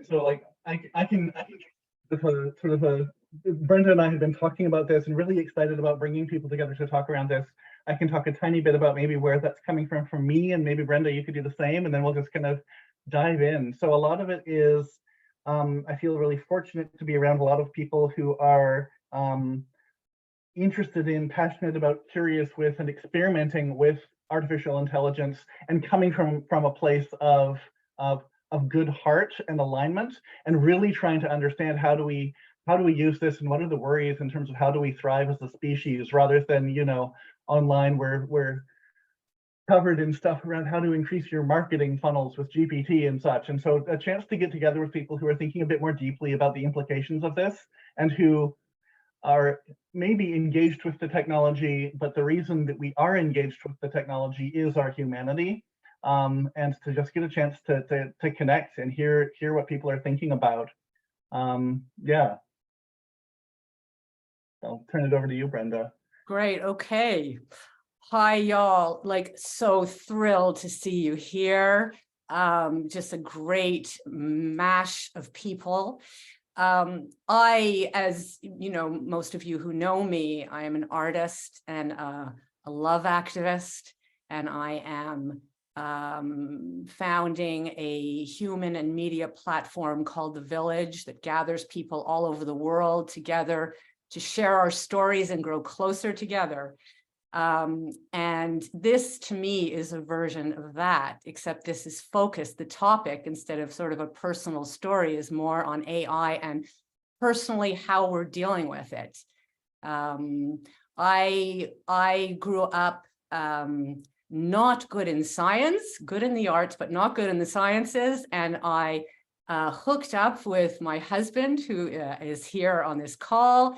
So like I can Brenda and I have been talking about this and really excited about bringing people together to talk around this. I can talk a tiny bit about maybe where that's coming from me, and maybe Brenda, you could do the same, and then we'll just kind of dive in. So a lot of it is, I feel really fortunate to be around a lot of people who are interested in, passionate about, curious with, and experimenting with artificial intelligence, and coming from a place of good heart and alignment, and really trying to understand how do we use this, and what are the worries in terms of how do we thrive as a species, rather than, you know, online we're covered in stuff around how to increase your marketing funnels with GPT and such. And so a chance to get together with people who are thinking a bit more deeply about the implications of this, and who are maybe engaged with the technology, but the reason that we are engaged with the technology is our humanity, and to just get a chance to connect and hear what people are thinking about. Yeah. I'll turn it over to you, Brenda. Great. Okay. Hi, y'all. Like, so thrilled to see you here. Just a great mash of people. I, as you know, most of you who know me, I am an artist and a love activist, and I am founding a human and media platform called The Village that gathers people all over the world together to share our stories and grow closer together. And this, to me, is a version of that, except this is focused. The topic, instead of sort of a personal story, is more on AI and personally how we're dealing with it. I grew up not good in science, good in the arts, but not good in the sciences. And I hooked up with my husband, who is here on this call,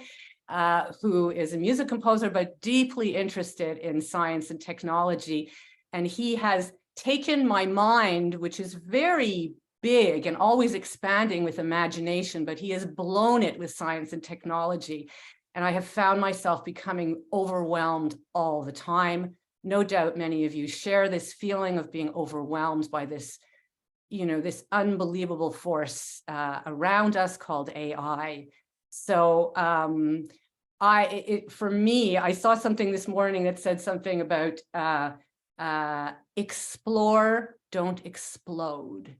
who is a music composer, but deeply interested in science and technology. And he has taken my mind, which is very big and always expanding with imagination, but he has blown it with science and technology. And I have found myself becoming overwhelmed all the time. No doubt many of you share this feeling of being overwhelmed by this, you know, this unbelievable force around us called AI. So for me, I saw something this morning that said something about explore, don't explode.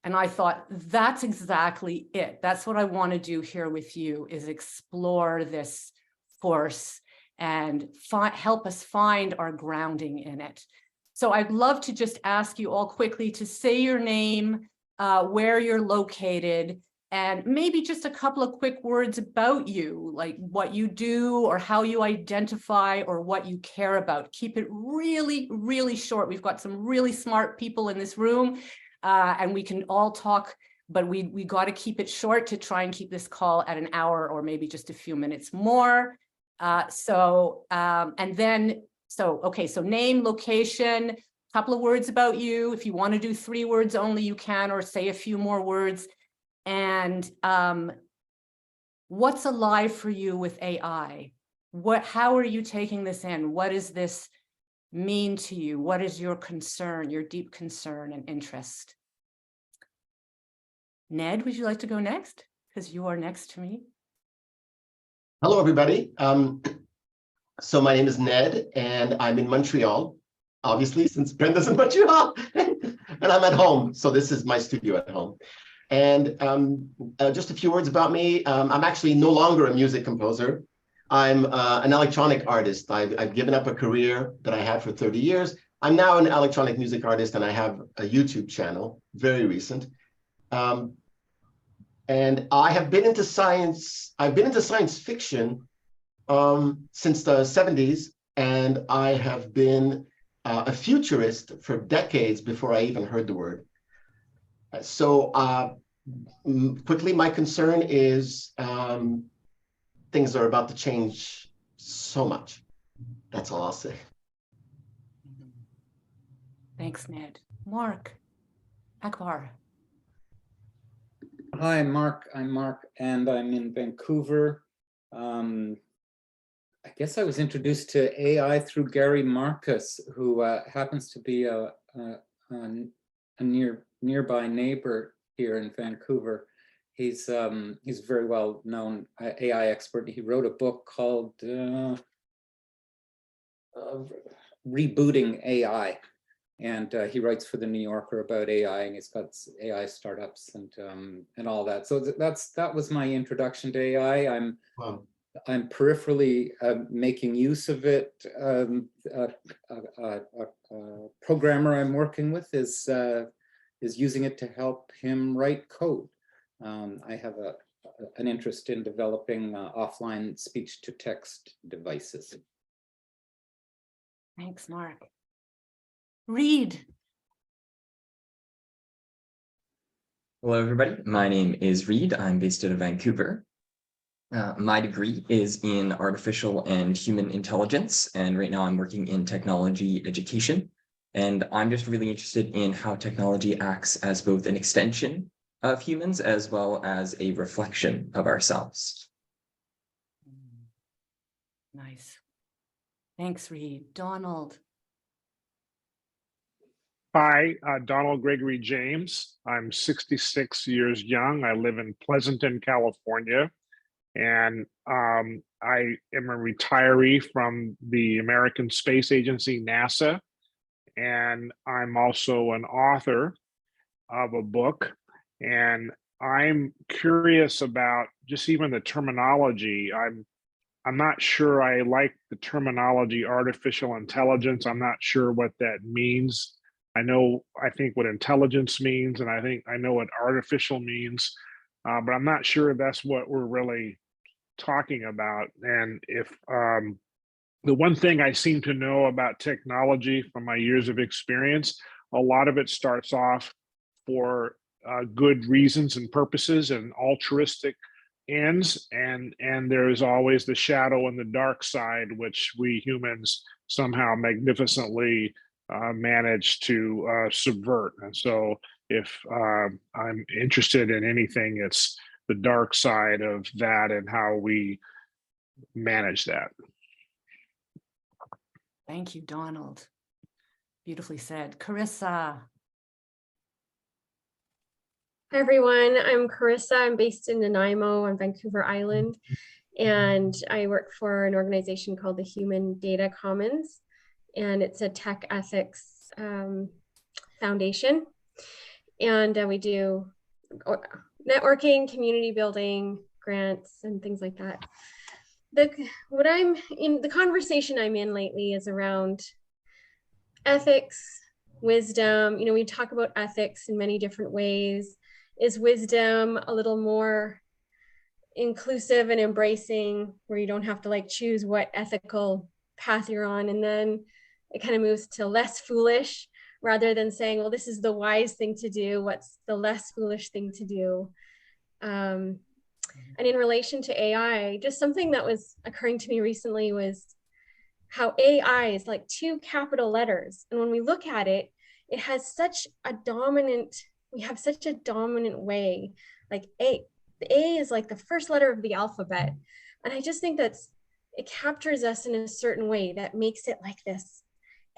And I thought, that's exactly it. That's what I want to do here with you, is explore this force and help us find our grounding in it. So I'd love to just ask you all quickly to say your name, where you're located, and maybe just a couple of quick words about you, like what you do or how you identify or what you care about. Keep it really, really short. We've got some really smart people in this room, and we can all talk, but we got to keep it short to try and keep this call at an hour or maybe just a few minutes more. So name, location, couple of words about you. If you want to do 3 words only, you can, or say a few more words. And what's alive for you with AI? How are you taking this in? What does this mean to you? What is your concern, your deep concern and interest? Ned, would you like to go next? Because you are next to me. Hello, everybody. So my name is Ned, and I'm in Montreal, obviously, since Brenda's in Montreal, and I'm at home. So this is my studio at home. And just a few words about me. I'm actually no longer a music composer. I'm an electronic artist. I've given up a career that I had for 30 years. I'm now an electronic music artist, and I have a YouTube channel, very recent. And I have been into science. I've been into science fiction since the 70s, and I have been a futurist for decades before I even heard the word. So quickly, my concern is things are about to change so much. That's all I'll say. Thanks, Ned. Mark Akbar. Hi, Mark. I'm Mark, and I'm in Vancouver. I guess I was introduced to AI through Gary Marcus, who happens to be a nearby neighbor here in Vancouver. He's a very well known AI expert. He wrote a book called Rebooting AI. And he writes for the New Yorker about AI, and he's got AI startups and all that. So that was my introduction to AI. I'm peripherally making use of it. A programmer I'm working with is using it to help him write code. I have an interest in developing offline speech-to-text devices. Thanks, Mark. Reid. Hello, everybody. My name is Reid. I'm based out of Vancouver. My degree is in artificial and human intelligence, and right now I'm working in technology education. And I'm just really interested in how technology acts as both an extension of humans as well as a reflection of ourselves. Nice. Thanks, Reid. Donald. Hi, Donald Gregory James. I'm 66 years young. I live in Pleasanton, California, and I am a retiree from the American Space Agency, NASA, and I'm also an author of a book, and I'm curious about just even the terminology. I'm not sure I like the terminology artificial intelligence. I'm not sure what that means. I think what intelligence means, and I know what artificial means, but I'm not sure that's what we're really talking about. And if the one thing I seem to know about technology from my years of experience, a lot of it starts off for good reasons and purposes and altruistic ends, and there's always the shadow and the dark side, which we humans somehow magnificently manage to subvert. And so if I'm interested in anything, it's the dark side of that and how we manage that. Thank you, Donald. Beautifully said. Carissa. Hi, everyone. I'm Carissa. I'm based in Nanaimo on Vancouver Island, and I work for an organization called the Human Data Commons, and it's a tech ethics foundation. And we do networking, community building, grants, and things like that. The conversation I'm in lately is around ethics, wisdom. You know, we talk about ethics in many different ways. Is wisdom a little more inclusive and embracing, where you don't have to like choose what ethical path you're on? And then it kind of moves to less foolish, rather than saying, well, this is the wise thing to do. What's the less foolish thing to do? And in relation to AI, just something that was occurring to me recently was how AI is like 2 capital letters. And when we look at it, it has such a dominant, we have such a dominant way, like the A is like the first letter of the alphabet. And I just think it captures us in a certain way that makes it like this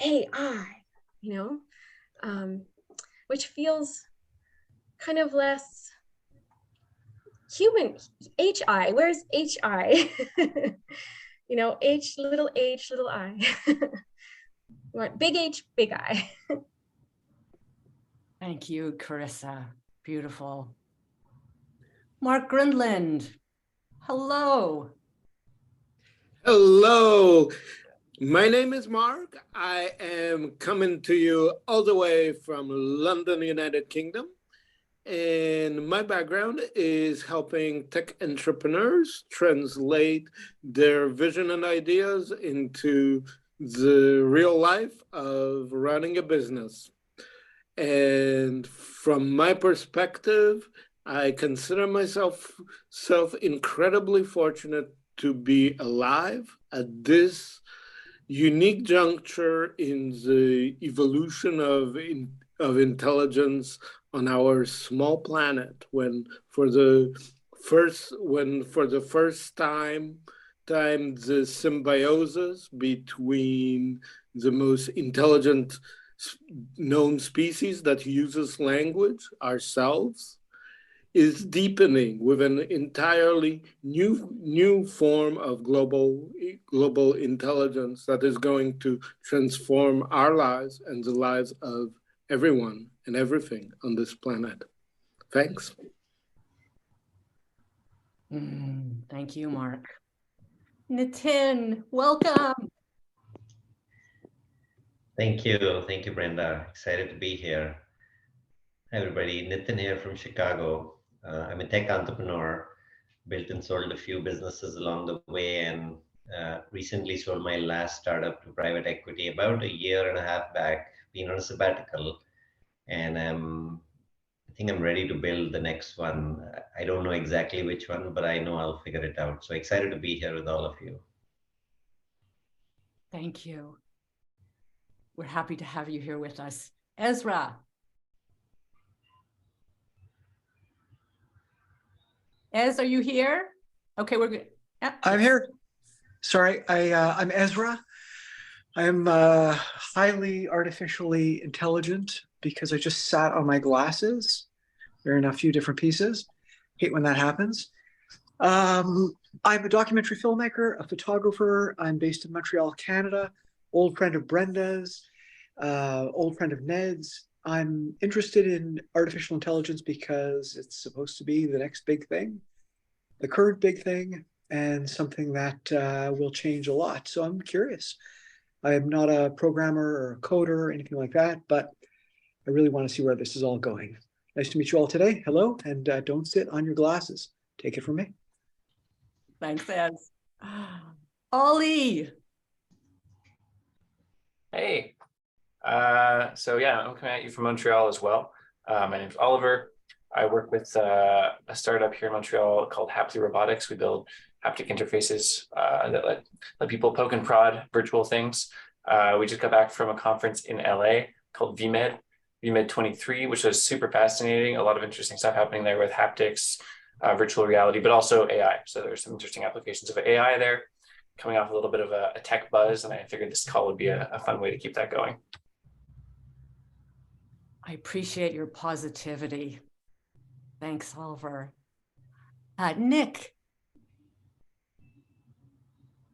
AI, you know, which feels kind of less human. HI, where's HI? You know, little I. You want big H, big I. Thank you, Carissa. Beautiful. Mark Grundland. Hello. Hello. My name is Mark. I am coming to you all the way from London, United Kingdom. And my background is helping tech entrepreneurs translate their vision and ideas into the real life of running a business. And from my perspective, I consider myself incredibly fortunate to be alive at this unique juncture in the evolution of intelligence on our small planet, when for the first time the symbiosis between the most intelligent known species that uses language, ourselves, is deepening with an entirely new form of global intelligence that is going to transform our lives and the lives of everyone and everything on this planet. Thanks. Thank you, Mark. Nitin, welcome. Thank you, Brenda. Excited to be here. Hi, everybody. Nitin here from Chicago. I'm a tech entrepreneur, built and sold a few businesses along the way, and recently sold my last startup to private equity about a year and a half back, been on a sabbatical, and I think I'm ready to build the next one. I don't know exactly which one, but I know I'll figure it out. So excited to be here with all of you. Thank you. We're happy to have you here with us. Ezra. Ez, are you here? Okay, we're good. I'm here. Sorry, I'm Ezra. I'm highly artificially intelligent because I just sat on my glasses. They're in a few different pieces. Hate when that happens. I'm a documentary filmmaker, a photographer. I'm based in Montreal, Canada. Old friend of Brenda's, old friend of Ned's. I'm interested in artificial intelligence because it's supposed to be the next big thing, the current big thing, and something that will change a lot. So I'm curious. I'm not a programmer or a coder or anything like that, but I really want to see where this is all going. Nice to meet you all today. Hello, and don't sit on your glasses. Take it from me. Thanks, Ez. Ollie. Hey, so yeah, I'm coming at you from Montreal as well. My name's Oliver. I work with a startup here in Montreal called Hapti Robotics. We build haptic interfaces that let people poke and prod virtual things. We just got back from a conference in LA called VMed 23, which was super fascinating. A lot of interesting stuff happening there with haptics, virtual reality, but also AI. So there's some interesting applications of AI there, coming off a little bit of a tech buzz, and I figured this call would be a fun way to keep that going. I appreciate your positivity. Thanks, Oliver. Nick.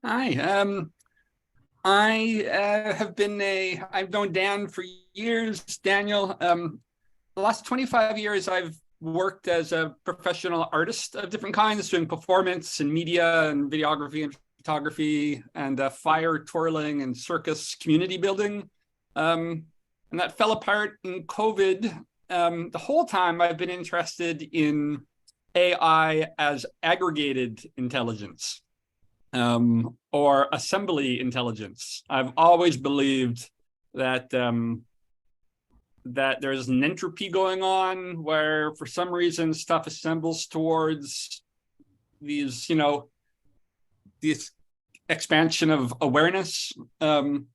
Hi. I've known Dan for years, Daniel. The last 25 years, I've worked as a professional artist of different kinds, doing performance and media and videography and photography and fire twirling and circus community building. And that fell apart in COVID. The whole time I've been interested in AI as aggregated intelligence. Or assembly intelligence. I've always believed that that there's an entropy going on where, for some reason, stuff assembles towards these, this expansion of awareness. So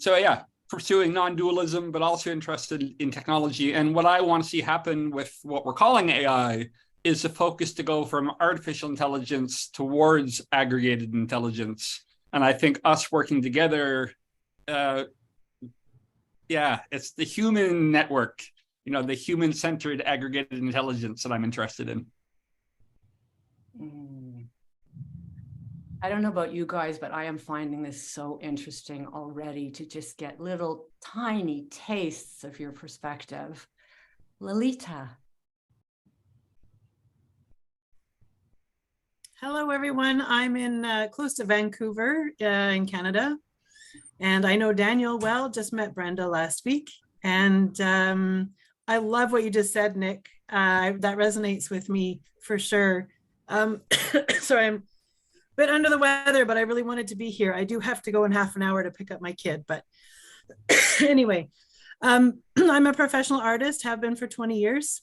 yeah, pursuing non-dualism, but also interested in technology. And what I want to see happen with what we're calling AI is the focus to go from artificial intelligence towards aggregated intelligence. And I think us working together, it's the human network, the human-centered aggregated intelligence that I'm interested in. I don't know about you guys, but I am finding this so interesting already to just get little tiny tastes of your perspective. Lolita. Hello, everyone. I'm in close to Vancouver in Canada. And I know Daniel well, just met Brenda last week. And I love what you just said, Nick. That resonates with me for sure. Sorry, I'm a bit under the weather, but I really wanted to be here. I do have to go in half an hour to pick up my kid. But anyway, I'm a professional artist, have been for 20 years.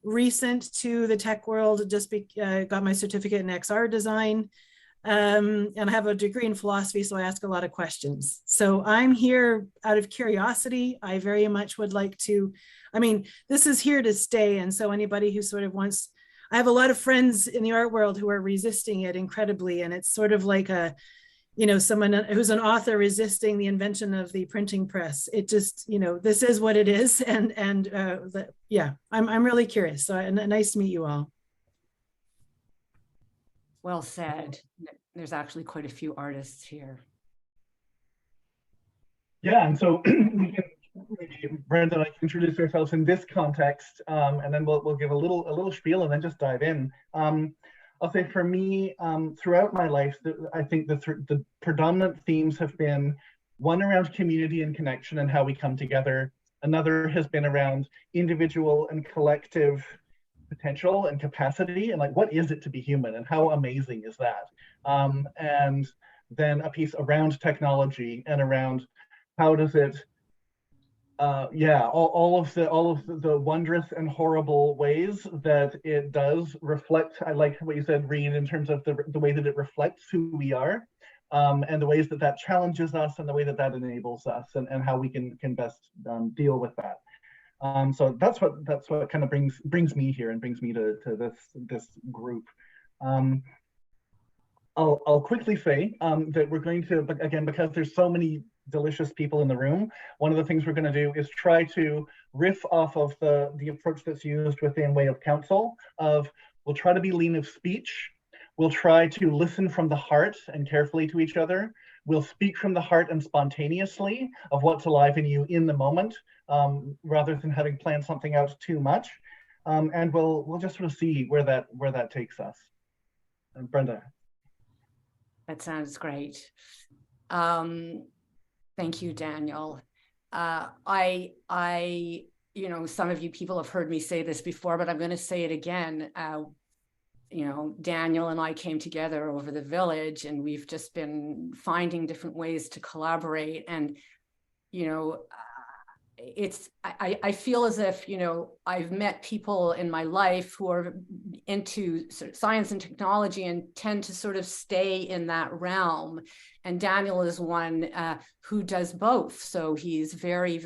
Recent to the tech world, just got my certificate in XR design, and I have a degree in philosophy, so I ask a lot of questions. So I'm here out of curiosity. I very much would like to, this is here to stay, and so anybody who sort of wants, I have a lot of friends in the art world who are resisting it incredibly, and it's sort of like you know, someone who's an author resisting the invention of the printing press. It just, you know, this is what it is. Yeah, I'm really curious. So nice to meet you all. Well said. There's actually quite a few artists here. Yeah, and so we can, Brenda and I can introduce ourselves in this context, and then we'll give a little spiel and then just dive in. I'll say for me, throughout my life, I think the predominant themes have been one around community and connection and how we come together. Another has been around individual and collective potential and capacity, and like, what is it to be human and how amazing is that? And then a piece around technology and around how does it, all of the wondrous and horrible ways that it does reflect. I like what you said, Reed, in terms of the way that it reflects who we are, and the ways that that challenges us and the way that that enables us, and how we can best deal with that. So that's what kind of brings me here and brings me to this group. I'll quickly say that we're going to, again, because there's so many delicious people in the room, one of the things we're going to do is try to riff off of the approach that's used within Way of Counsel of, we'll try to be lean of speech. We'll try to listen from the heart and carefully to each other. We'll speak from the heart and spontaneously of what's alive in you in the moment, rather than having planned something out too much. And we'll just sort of see where that takes us. Brenda. That sounds great. Thank you, Daniel. You know, some of you people have heard me say this before, but I'm going to say it again. You know, Daniel and I came together over the village, and we've just been finding different ways to collaborate. And, you know, I feel as if, you know, I've met people in my life who are into sort of science and technology and tend to sort of stay in that realm. And Daniel is one who does both. So he's very,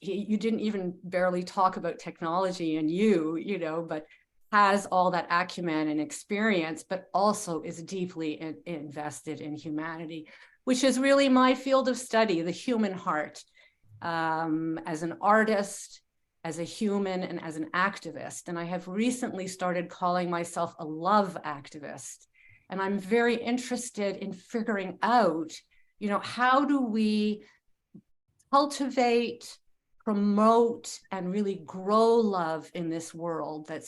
you didn't even barely talk about technology and you know, but has all that acumen and experience, but also is deeply invested in humanity, which is really my field of study, the human heart. As an artist, as a human, and as an activist. And I have recently started calling myself a love activist. And I'm very interested in figuring out, you know, how do we cultivate, promote, and really grow love in this world that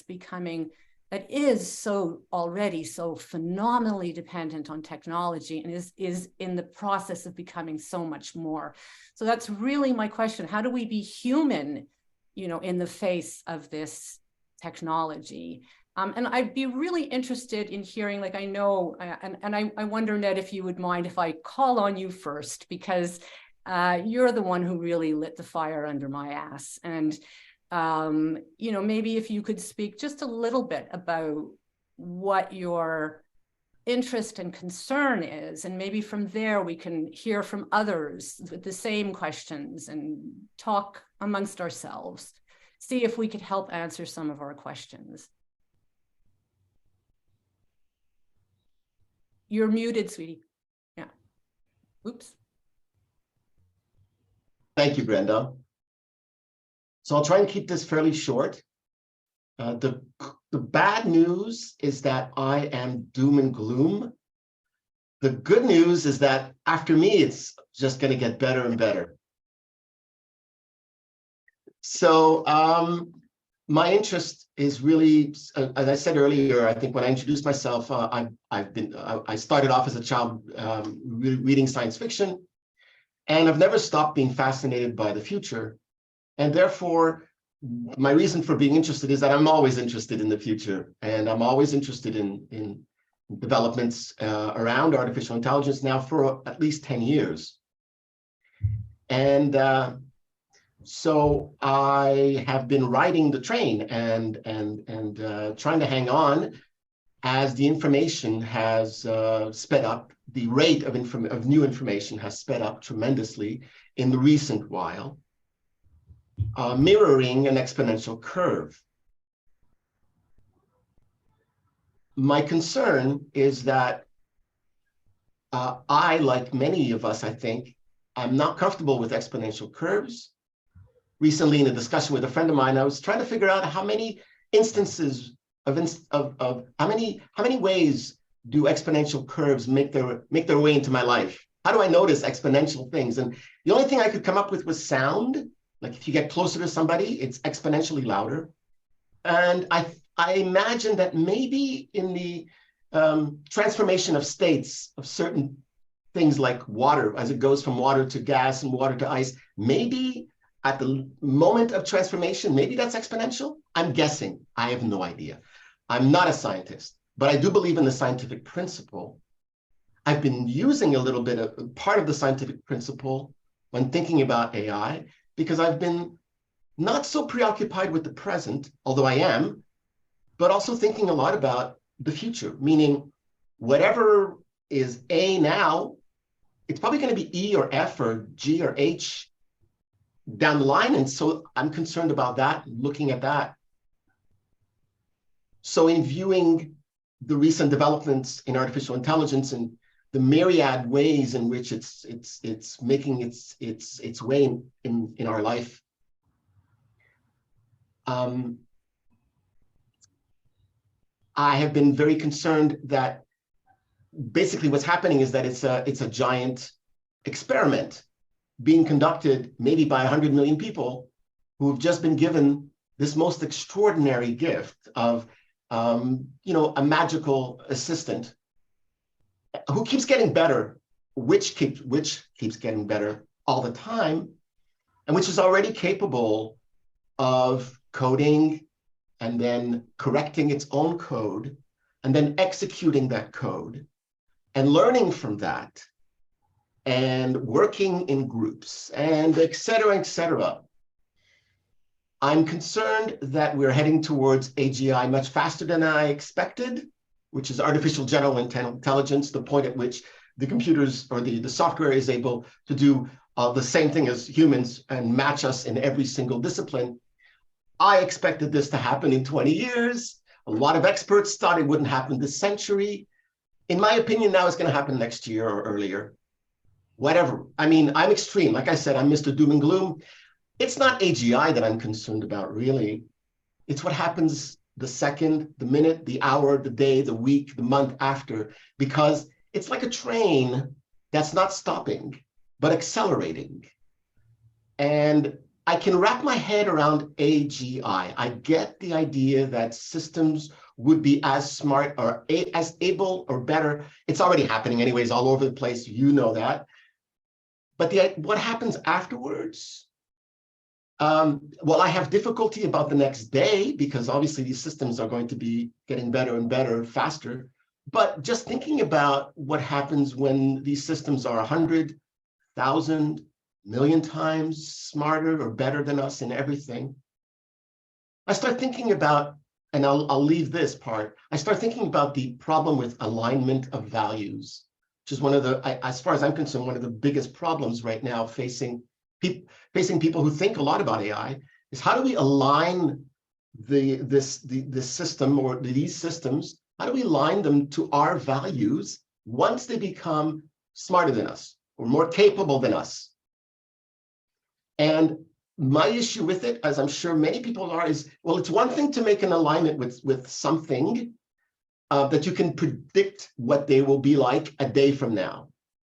is so already so phenomenally dependent on technology and is in the process of becoming so much more. So that's really my question. How do we be human, you know, in the face of this technology? And I'd be really interested in hearing, like, I know, and I wonder, Ned, if you would mind if I call on you first, because you're the one who really lit the fire under my ass. And you know, maybe if you could speak just a little bit about what your interest and concern is, and maybe from there we can hear from others with the same questions and talk amongst ourselves, see if we could help answer some of our questions. You're muted, sweetie. Yeah. Oops. Thank you, Brenda. So I'll try and keep this fairly short. The bad news is that I am doom and gloom. The good news is that after me, it's just going to get better and better. So my interest is really, as I said earlier, I think when I introduced myself, I started off as a child reading science fiction, and I've never stopped being fascinated by the future. And therefore, my reason for being interested is that I'm always interested in the future, and I'm always interested in developments around artificial intelligence now for at least 10 years. And so I have been riding the train and trying to hang on as the information has sped up. The rate of new information has sped up tremendously in the recent while, mirroring an exponential curve. My concern is that I, like many of us, I think, I'm not comfortable with exponential curves. Recently, in a discussion with a friend of mine, I was trying to figure out how many instances of how many ways do exponential curves make their way into my life? How do I notice exponential things? And the only thing I could come up with was sound. Like if you get closer to somebody, it's exponentially louder. And I imagine that maybe in the transformation of states of certain things like water, as it goes from water to gas and water to ice, maybe at the moment of transformation, maybe that's exponential. I'm guessing. I have no idea. I'm not a scientist, but I do believe in the scientific principle. I've been using a little bit of part of the scientific principle when thinking about AI, because I've been not so preoccupied with the present, although I am, but also thinking a lot about the future, meaning whatever is A now, it's probably going to be E or F or G or H down the line. And so I'm concerned about that, looking at that. So in viewing the recent developments in artificial intelligence and the myriad ways in which it's making its way in our life, I have been very concerned that basically what's happening is that it's a giant experiment being conducted maybe by 100 million people who have just been given this most extraordinary gift of a magical assistant who keeps getting better, which keeps getting better all the time, and which is already capable of coding and then correcting its own code and then executing that code and learning from that and working in groups and et cetera, et cetera. I'm concerned that we're heading towards AGI much faster than I expected, which is artificial general intelligence, the point at which the computers or the software is able to do the same thing as humans and match us in every single discipline. I expected this to happen in 20 years. A lot of experts thought it wouldn't happen this century. In my opinion, now it's going to happen next year or earlier. Whatever. I mean, I'm extreme. Like I said, I'm Mr. Doom and Gloom. It's not AGI that I'm concerned about, really. It's what happens the second, the minute, the hour, the day, the week, the month after, because it's like a train that's not stopping, but accelerating. And I can wrap my head around AGI. I get the idea that systems would be as smart or as able or better. It's already happening anyways, all over the place. You know that. But what happens afterwards? Well, I have difficulty about the next day because obviously these systems are going to be getting better and better faster. But just thinking about what happens when these systems are 100,000, million times smarter or better than us in everything, I start thinking about, and I'll leave this part, I start thinking about the problem with alignment of values, which is one of the, as far as I'm concerned, one of the biggest problems right now facing people who think a lot about AI, is how do we align this system or these systems, how do we align them to our values once they become smarter than us or more capable than us? And my issue with it, as I'm sure many people are, is, well, it's one thing to make an alignment with something that you can predict what they will be like a day from now.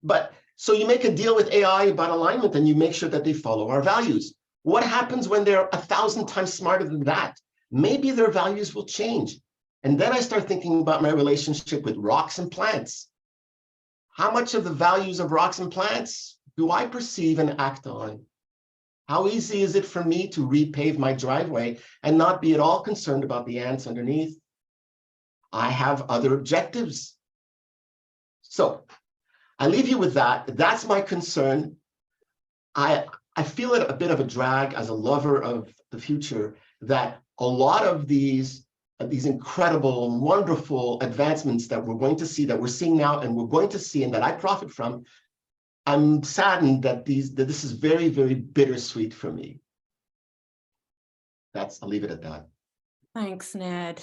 But so you make a deal with AI about alignment and you make sure that they follow our values. What happens when they're 1,000 times smarter than that? Maybe their values will change. And then I start thinking about my relationship with rocks and plants. How much of the values of rocks and plants do I perceive and act on? How easy is it for me to repave my driveway and not be at all concerned about the ants underneath? I have other objectives. So I leave you with that. That's my concern. I feel it a bit of a drag as a lover of the future that a lot of these incredible, wonderful advancements that we're going to see, that we're seeing now and we're going to see and that I profit from, I'm saddened that this is very, very bittersweet for me. I'll leave it at that. Thanks, Ned.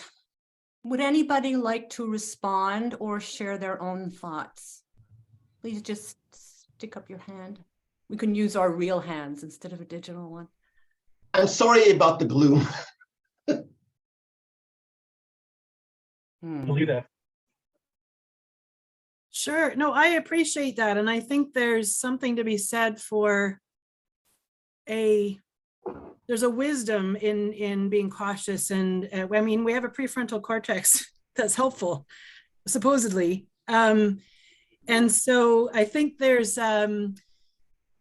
Would anybody like to respond or share their own thoughts? please just stick up your hand. We can use our real hands instead of a digital one. I'm sorry about the gloom. Lolita. Sure. No, I appreciate that. And I think there's something to be said for there's a wisdom in being cautious. And I mean, we have a prefrontal cortex that's helpful, supposedly. And so I think there's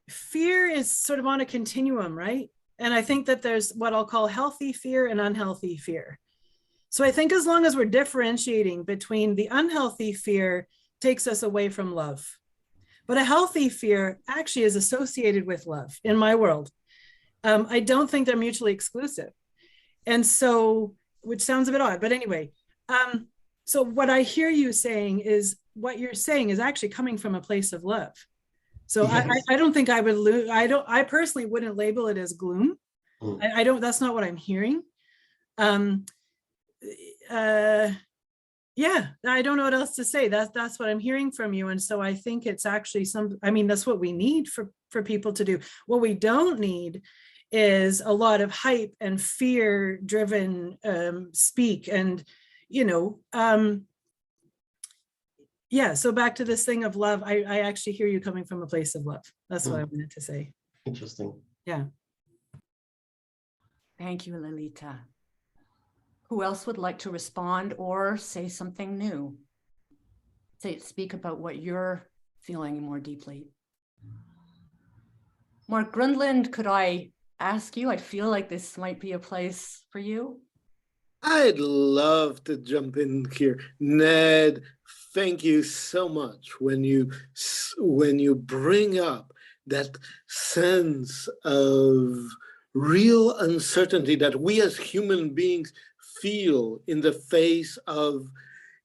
fear is sort of on a continuum, right? And I think that there's what I'll call healthy fear and unhealthy fear. So I think as long as we're differentiating between the unhealthy fear takes us away from love. But a healthy fear actually is associated with love in my world. I don't think they're mutually exclusive. And so, which sounds a bit odd, but anyway. So what I hear you saying is what you're saying is actually coming from a place of love. So yes. I don't think I would, I personally wouldn't label it as gloom. I don't, that's not what I'm hearing. Yeah, I don't know what else to say. That's what I'm hearing from you. And so I think it's actually that's what we need for people to do. What we don't need is a lot of hype and fear driven speak. And, yeah, so back to this thing of love, I actually hear you coming from a place of love. That's what I wanted to say. Interesting. Yeah. Thank you, Lolita. Who else would like to respond or say something new? Speak about what you're feeling more deeply. Mark Grundland, could I ask you? I feel like this might be a place for you. I'd love to jump in here. Ned, thank you so much when you bring up that sense of real uncertainty that we as human beings feel in the face of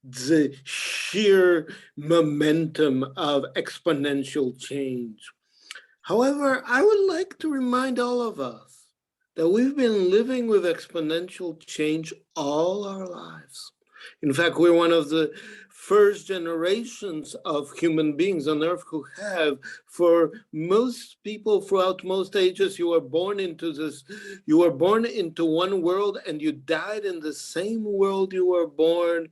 the sheer momentum of exponential change. However, I would like to remind all of us that we've been living with exponential change all our lives. In fact, we're one of the first generations of human beings on Earth who have, for most people throughout most ages, you were born into one world and you died in the same world you were born,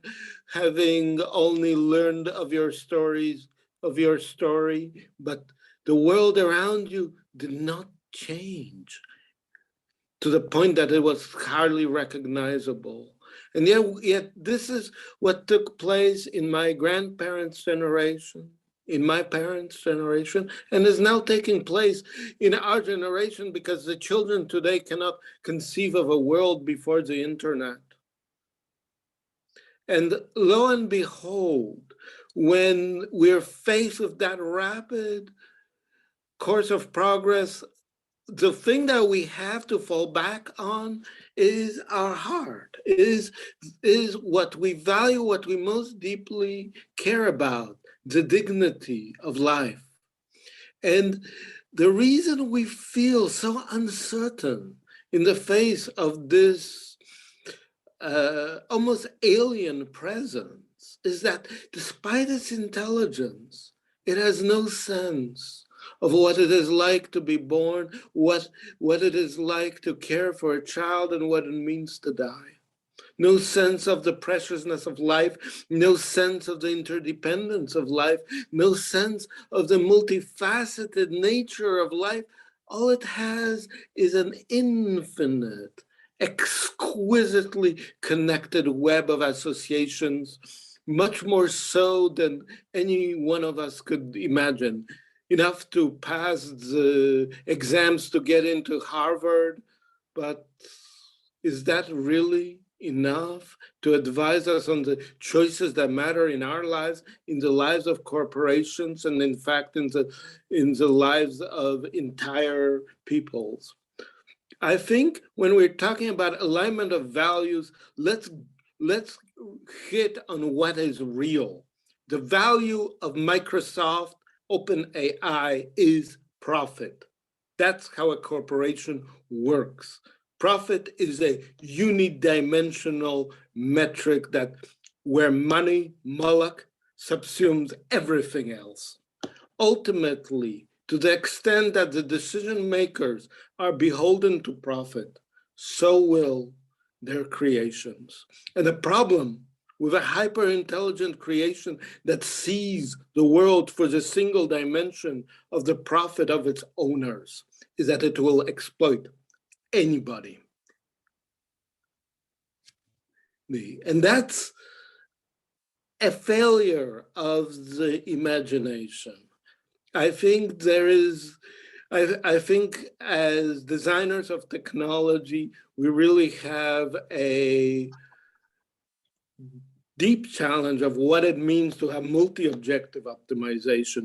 having only learned of your story, but the world around you did not change to the point that it was hardly recognizable. And yet this is what took place in my grandparents' generation, in my parents' generation, and is now taking place in our generation because the children today cannot conceive of a world before the internet. And lo and behold, when we're faced with that rapid course of progress, the thing that we have to fall back on is our heart, is what we value, what we most deeply care about, the dignity of life. And the reason we feel so uncertain in the face of this almost alien presence is that despite its intelligence, it has no sense of what it is like to be born, what it is like to care for a child, and what it means to die. No sense of the preciousness of life, no sense of the interdependence of life, no sense of the multifaceted nature of life. All it has is an infinite, exquisitely connected web of associations, much more so than any one of us could imagine. Enough to pass the exams to get into Harvard, but is that really enough to advise us on the choices that matter in our lives, in the lives of corporations, and in fact, in the lives of entire peoples? I think when we're talking about alignment of values, let's hit on what is real. The value of Microsoft OpenAI is profit. That's how a corporation works. Profit is a unidimensional metric where money, Moloch, subsumes everything else. ultimately, to the extent that the decision makers are beholden to profit, so will their creations. And the problem with a hyper-intelligent creation that sees the world for the single dimension of the profit of its owners is that it will exploit anybody. And that's a failure of the imagination. I think there is, I think as designers of technology, we really have a deep challenge of what it means to have multi-objective optimization,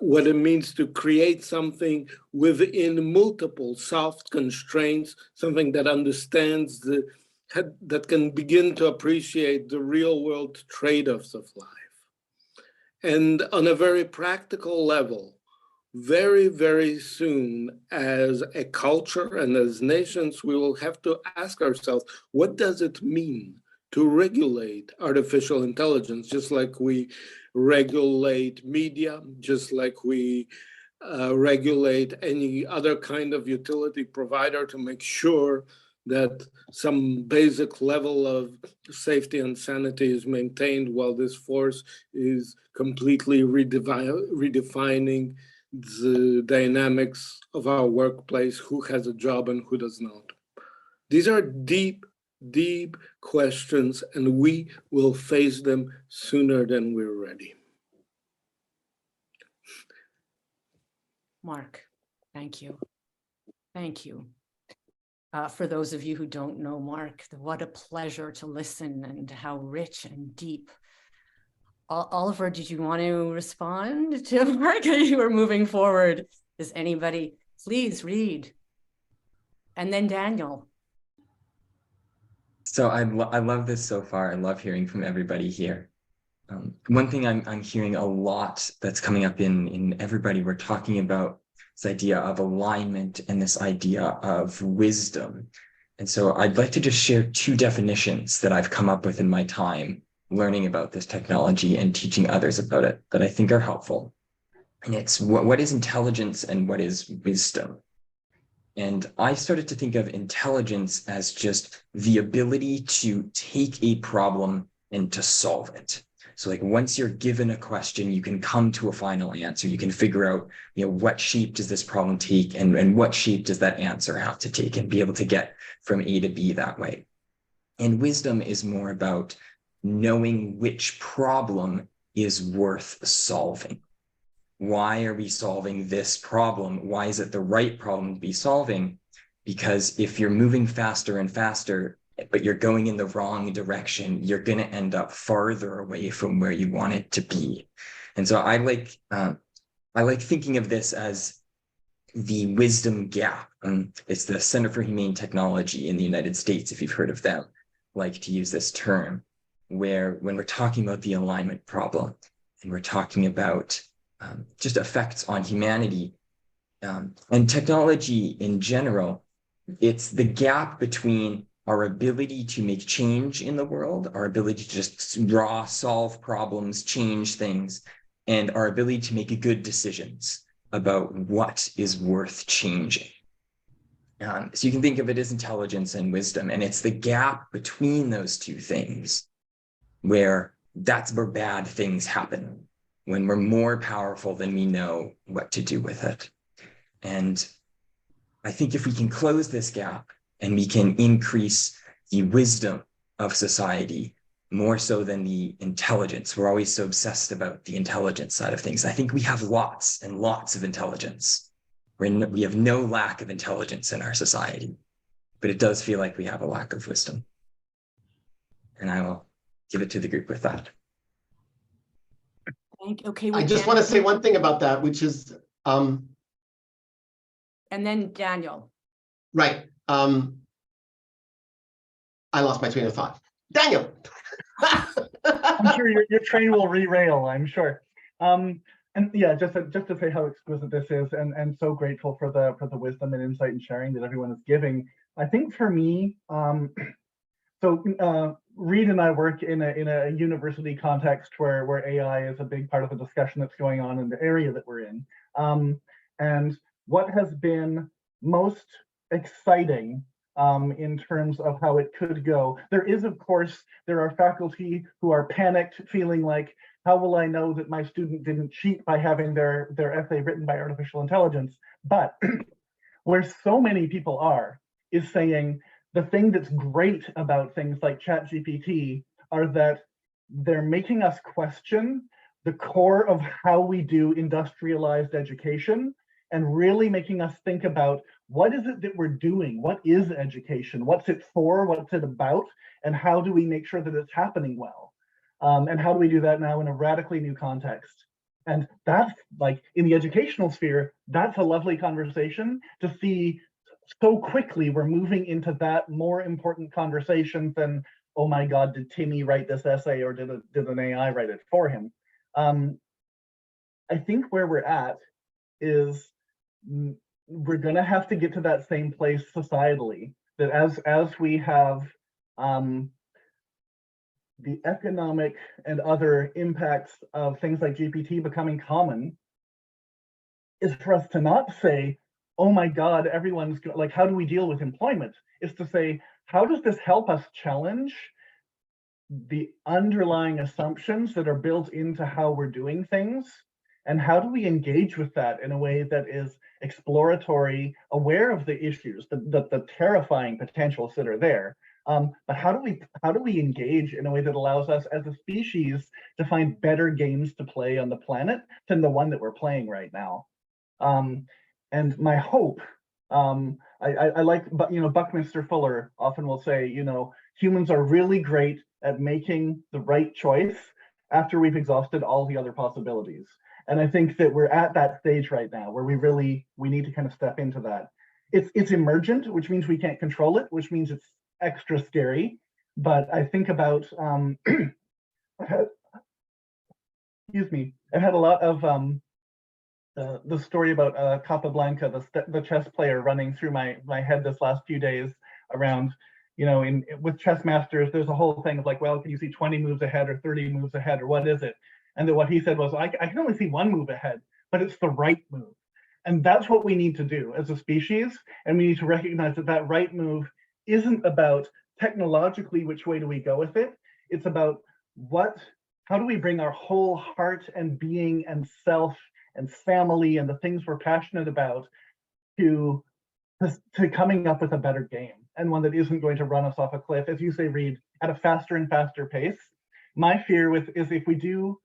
what it means to create something within multiple soft constraints, something that understands that can begin to appreciate the real world trade-offs of life. And on a very practical level, very, very soon as a culture and as nations, we will have to ask ourselves, what does it mean to regulate artificial intelligence, just like we regulate media, just like we regulate any other kind of utility provider to make sure that some basic level of safety and sanity is maintained while this force is completely redefining the dynamics of our workplace, who has a job and who does not. These are deep, deep questions, and we will face them sooner than we're ready. Mark, thank you. Thank you. For those of you who don't know Mark, what a pleasure to listen and how rich and deep. Oliver, did you want to respond to Mark? You were moving forward. Does anybody, please read. And then Daniel. So I love this so far. I love hearing from everybody here. One thing I'm hearing a lot that's coming up in everybody, we're talking about this idea of alignment and this idea of wisdom. And so I'd like to just share two definitions that I've come up with in my time learning about this technology and teaching others about it that I think are helpful. And it's what is intelligence and what is wisdom? And I started to think of intelligence as just the ability to take a problem and to solve it. So like once you're given a question, you can come to a final answer. You can figure out, what shape does this problem take and what shape does that answer have to take and be able to get from A to B that way. And wisdom is more about knowing which problem is worth solving. Why are we solving this problem? Why is it the right problem to be solving? Because if you're moving faster and faster, but you're going in the wrong direction, you're going to end up farther away from where you want it to be. And so I like thinking of this as the wisdom gap. It's the Center for Humane Technology in the United States, if you've heard of them, like to use this term, where when we're talking about the alignment problem and we're talking about just effects on humanity and technology in general, it's the gap between our ability to make change in the world, our ability to just solve problems, change things, and our ability to make good decisions about what is worth changing. So you can think of it as intelligence and wisdom, and it's the gap between those two things where that's where bad things happen, when we're more powerful than we know what to do with it. And I think if we can close this gap and we can increase the wisdom of society more so than the intelligence, we're always so obsessed about the intelligence side of things. I think we have lots and lots of intelligence. We have no lack of intelligence in our society, but it does feel like we have a lack of wisdom. And I will give it to the group with that. Okay. I just want to say one thing about that, which is and then Daniel. Right. I lost my train of thought. Daniel. I'm sure your train will re-rail, I'm sure. And yeah, just to say how exquisite this is, and so grateful for the wisdom and insight and sharing that everyone is giving. I think for me, so Reed and I work in a university context where AI is a big part of the discussion that's going on in the area that we're in. And what has been most exciting in terms of how it could go. There are faculty who are panicked, feeling like, how will I know that my student didn't cheat by having their essay written by artificial intelligence? But where so many people are is saying the thing that's great about things like ChatGPT are that they're making us question the core of how we do industrialized education, and really making us think about what is it that we're doing? What is education? What's it for? What's it about? And how do we make sure that it's happening well? And how do we do that now in a radically new context? And that's like, in the educational sphere, that's a lovely conversation to see. So quickly we're moving into that more important conversation than, oh my God, did Timmy write this essay, or did an AI write it for him? I think where we're at is we're gonna have to get to that same place societally, that as we have the economic and other impacts of things like GPT becoming common, is for us to not say, oh my God, everyone's like, how do we deal with employment? Is to say, how does this help us challenge the underlying assumptions that are built into how we're doing things? And how do we engage with that in a way that is exploratory, aware of the issues, the terrifying potentials that are there? But how do we engage in a way that allows us as a species to find better games to play on the planet than the one that we're playing right now? And my hope, I like, but Buckminster Fuller often will say, humans are really great at making the right choice after we've exhausted all the other possibilities. And I think that we're at that stage right now where we need to kind of step into that. It's emergent, which means we can't control it, which means it's extra scary. But I think about, excuse me, I had a lot of the story about Capablanca, the chess player, running through my head this last few days around, with chess masters, there's a whole thing of like, well, can you see 20 moves ahead or 30 moves ahead, or what is it? And then what he said was, I can only see one move ahead, but it's the right move. And that's what we need to do as a species. And we need to recognize that that right move isn't about technologically which way do we go with it. It's about how do we bring our whole heart and being and self and family and the things we're passionate about to coming up with a better game, and one that isn't going to run us off a cliff, as you say, Reed, at a faster and faster pace. My fear is if we do,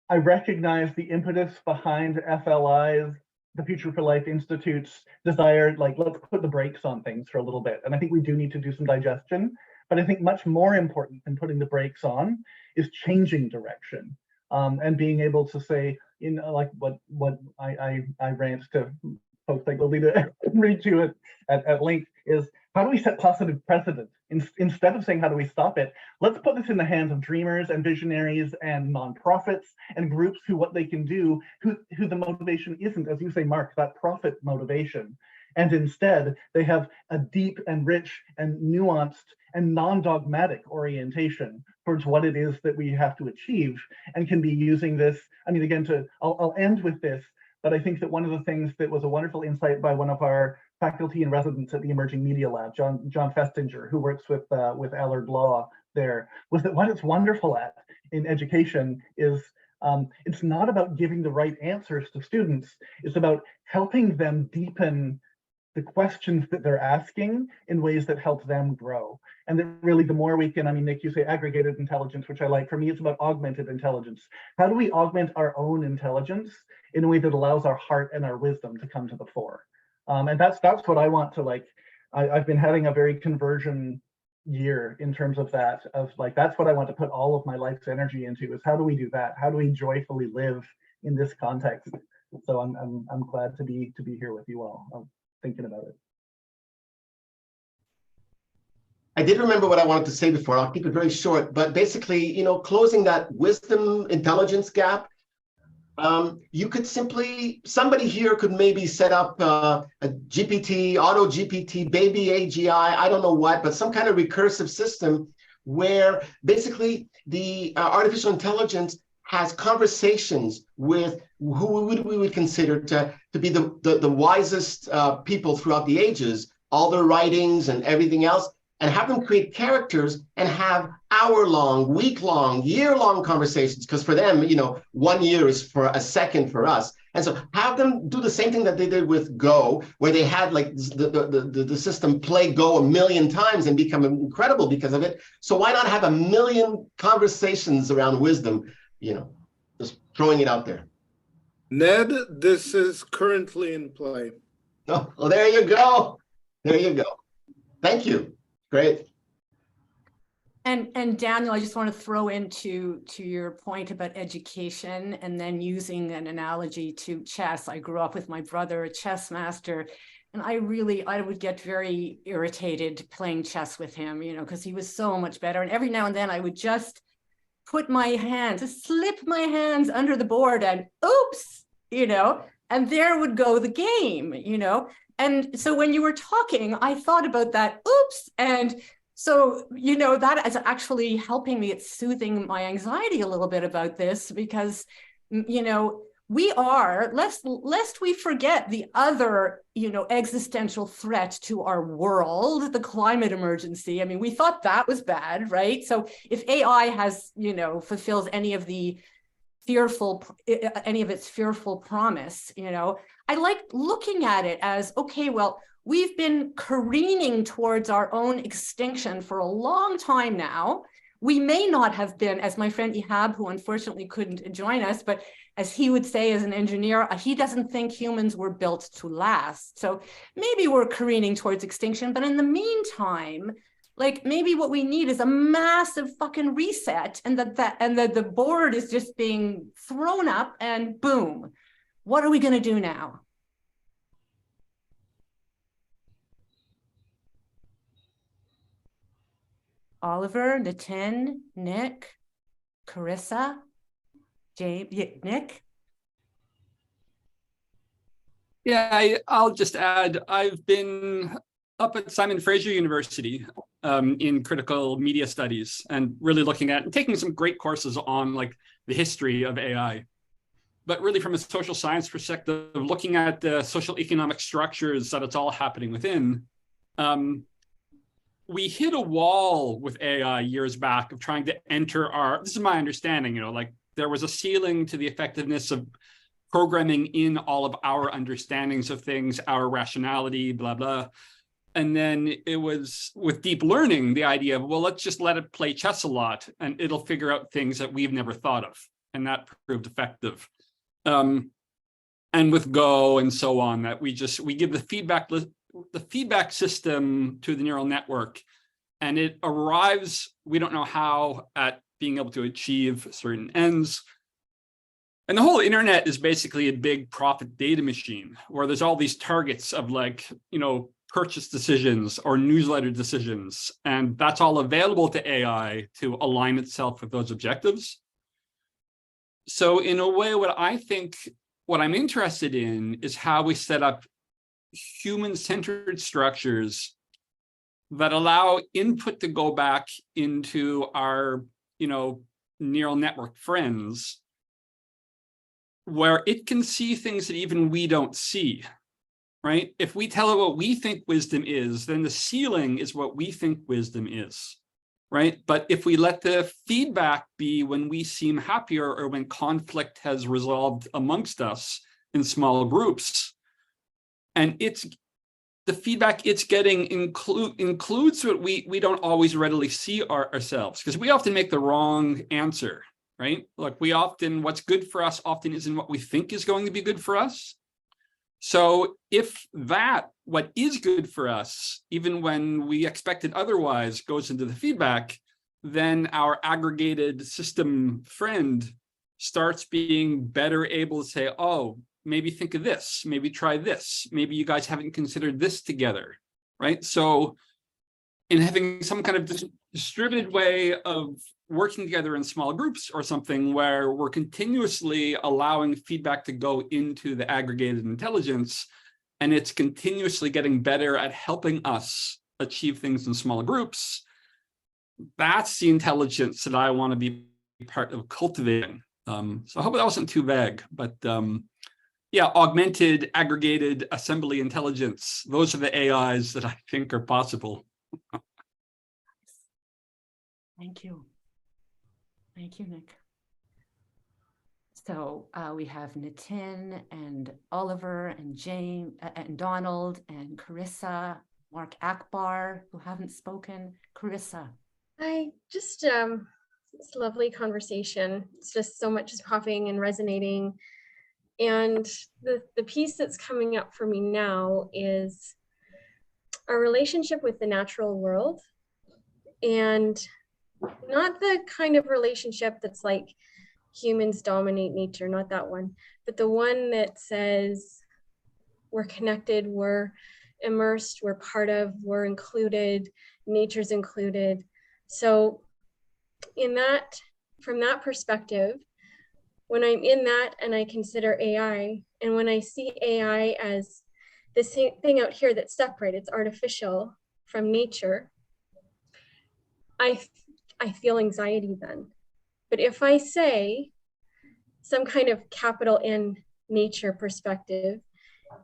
I recognize the impetus behind FLI's, the Future for Life Institute's desire, like, let's put the brakes on things for a little bit. And I think we do need to do some digestion, but I think much more important than putting the brakes on is changing direction. And being able to say, like what I rant to folks like Lolita read to it at length is, how do we set positive precedent? Instead of saying, how do we stop it? Let's put this in the hands of dreamers and visionaries and nonprofits and groups who what they can do, who the motivation isn't, as you say, Mark, that profit motivation. And instead, they have a deep and rich and nuanced and non-dogmatic orientation towards what it is that we have to achieve, and can be using this. I mean, again, I'll end with this, but I think that one of the things that was a wonderful insight by one of our faculty in residence at the Emerging Media Lab, John Festinger, who works with Allard Law there, was that what it's wonderful at in education is it's not about giving the right answers to students, it's about helping them deepen the questions that they're asking in ways that help them grow. And that really, the more we can, I mean, Nick, you say aggregated intelligence, which I like. For me, it's about augmented intelligence. How do we augment our own intelligence in a way that allows our heart and our wisdom to come to the fore? And that's what I want to, like, I've been having a very conversion year in terms of that, of like, that's what I want to put all of my life's energy into, is how do we do that? How do we joyfully live in this context? So I'm glad to be here with you all. I'm thinking about it. I did remember what I wanted to say before. I'll keep it very short, but basically, closing that wisdom intelligence gap. You could simply, somebody here could maybe set up a GPT, auto GPT, baby AGI, I don't know what, but some kind of recursive system where basically the artificial intelligence has conversations with who we would consider to be the wisest people throughout the ages, all their writings and everything else, and have them create characters and have hour-long, week-long, year-long conversations. Because for them, 1 year is for a second for us. And so have them do the same thing that they did with Go, where they had like the system play Go 1,000,000 times and become incredible because of it. So why not have 1,000,000 conversations around wisdom, just throwing it out there. Ned, this is currently in play. Oh, well, there you go. There you go. Thank you. Great. And Daniel, I just want to throw into your point about education and then using an analogy to chess. I grew up with my brother, a chess master, and I would get very irritated playing chess with him, because he was so much better. And every now and then I would just slip my hands under the board and oops, and there would go the game, And so when you were talking, I thought about that, oops. And so, that is actually helping me. It's soothing my anxiety a little bit about this because, we are, lest we forget the other, existential threat to our world, the climate emergency. I mean, we thought that was bad, right? So if AI has, fulfills any of its fearful promise, I like looking at it as, okay, well, we've been careening towards our own extinction for a long time now. We may not have been, as my friend Ihab, who unfortunately couldn't join us, but as he would say as an engineer, he doesn't think humans were built to last. So maybe we're careening towards extinction, but in the meantime, like maybe what we need is a massive fucking reset and that the board is just being thrown up and boom. What are we going to do now? Oliver, Nitin, Nick, Carissa, James, Nick? Yeah, I'll just add, I've been up at Simon Fraser University in critical media studies and really looking at and taking some great courses on like the history of AI. But really from a social science perspective, looking at the social economic structures that it's all happening within, we hit a wall with AI years back of trying to enter this is my understanding, like there was a ceiling to the effectiveness of programming in all of our understandings of things, our rationality, blah, blah. And then it was with deep learning, the idea of, well, let's just let it play chess a lot and it'll figure out things that we've never thought of. And that proved effective. And with Go and so on, that we give the feedback system to the neural network, and it arrives, we don't know how, at being able to achieve certain ends. And the whole internet is basically a big profit data machine where there's all these targets of like, purchase decisions or newsletter decisions. And that's all available to AI to align itself with those objectives. So in a way, what I'm interested in is how we set up human-centered structures that allow input to go back into our, neural network friends, where it can see things that even we don't see, right? If we tell it what we think wisdom is, then the ceiling is what we think wisdom is, right? But if we let the feedback be when we seem happier or when conflict has resolved amongst us in small groups, and the feedback it's getting includes what we don't always readily see ourselves, because we often make the wrong answer, right? Like what's good for us often isn't what we think is going to be good for us. So if what is good for us, even when we expect it otherwise, goes into the feedback, then our aggregated system friend starts being better able to say, oh, maybe think of this, maybe try this, maybe you guys haven't considered this together, right? So in having some kind of distributed way of working together in small groups or something where we're continuously allowing feedback to go into the aggregated intelligence, and it's continuously getting better at helping us achieve things in small groups. That's the intelligence that I want to be part of cultivating. So I hope that wasn't too vague, but yeah, augmented, aggregated assembly intelligence. Those are the AIs that I think are possible. Thank you. Thank you, Nick. So we have Nitin and Oliver and James and Donald and Carissa, Mark Akbar, who haven't spoken. Carissa. I just, it's a lovely conversation. It's just so much is popping and resonating. And the piece that's coming up for me now is our relationship with the natural world, and not the kind of relationship that's like humans dominate nature, not that one, but the one that says we're connected, we're immersed, we're part of, we're included, nature's included. So in that, from that perspective, when I'm in that and I consider AI, and when I see AI as this thing out here that's separate, it's artificial from nature, I feel anxiety then. But if I say some kind of capital N nature perspective,